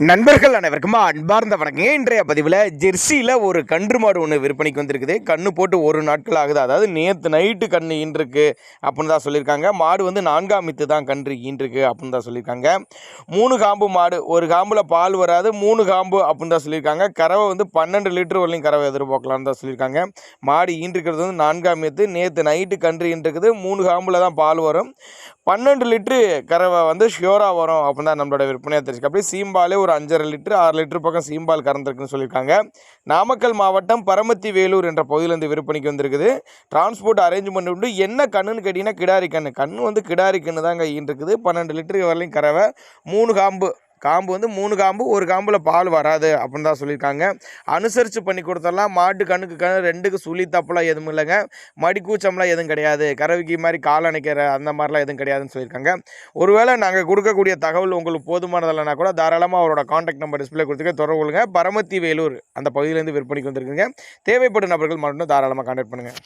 நண்பர்கள் அனைவருக்கும் அன்பார்ந்த வணக்கங்க. இன்றைய பதிவில் ஜெர்சியில் ஒரு கன்று மாடு ஒன்று விற்பனைக்கு வந்திருக்குது. கன்று போட்டு ஒரு நாட்கள் ஆகுது. அதாவது நேற்று நைட்டு கன்று ஈன்றிருக்கு அப்படின்னு தான் சொல்லியிருக்காங்க. மாடு வந்து 4ஆம் மித்து தான் கன்று ஈன்றிருக்கு அப்படின்னு தான் சொல்லியிருக்காங்க. 3 காம்பு மாடு, ஒரு காம்பில் பால் வராது, 3 காம்பு அப்படின்னு தான் சொல்லியிருக்காங்க. கறவை வந்து 12 லிட்டர் வரலையும் கறவை எதிர்பார்க்கலான்னு தான் சொல்லியிருக்காங்க. மாடு ஈன்றிருக்கிறது வந்து 4ஆம் மித்து. நேற்று நைட்டு கன்று ஈன்றிருக்குது. 3 காம்பில் தான் பால் வரும். 12 லிட்ரு கறவை வந்து ஷியோராக வரும் அப்படின்னு தான் நம்மளோட விற்பனையாக தெரிஞ்சுக்க. அப்படியே சீம்பாலே ஒரு 5.5 லிட்டரு 6 லிட்டர் பக்கம் சீம்பால் கறந்துருக்குன்னு சொல்லியிருக்காங்க. நாமக்கல் மாவட்டம் பரமத்தி வேலூர் என்ற பகுதியிலேருந்து விற்பனைக்கு வந்திருக்குது. டிரான்ஸ்போர்ட் அரேஞ்ச்மெண்ட் உண்டு. என்ன கண்ணுன்னு கேட்டிங்கன்னா கிடாரி கண்ணு. கண்ணு வந்து கிடாரி கண்ணு தாங்க ஈன்றிருக்குது. 12 லிட்டரு வரலையும் கறவை. 3 காம்பு வந்து 3 காம்பு, ஒரு காம்பில் பால் வராது அப்படின்னு தான் சொல்லியிருக்காங்க. அனுசரித்து பண்ணி கொடுத்துடலாம். மாட்டு கண்ணுக்கு 2க்கு சுழி தப்பெல்லாம் எதுவும் இல்லைங்க. மடிக்கூச்சம்லாம் எதுவும் கிடையாது. கறவைக்கு மாதிரி கால் அணைக்கிற அந்த மாதிரிலாம் எதுவும் கிடையாதுன்னு சொல்லியிருக்காங்க. ஒருவேளை நாங்கள் கொடுக்கக்கூடிய தகவல் உங்களுக்கு போதுமானதில்லைனா கூட தாராளமாக அவரோட காண்டாக்ட் நம்பர் டிஸ்பிளே கொடுத்துக்க தொடர்பு கொள்ளுங்க. பரமத்தி வேலூர் அந்த பகுதியிலேருந்து விற்பனைக்கு வந்திருக்குங்க. தேவைப்படும் நபர்கள் மட்டும் தாராளமாக கான்டாக்ட் பண்ணுங்கள்.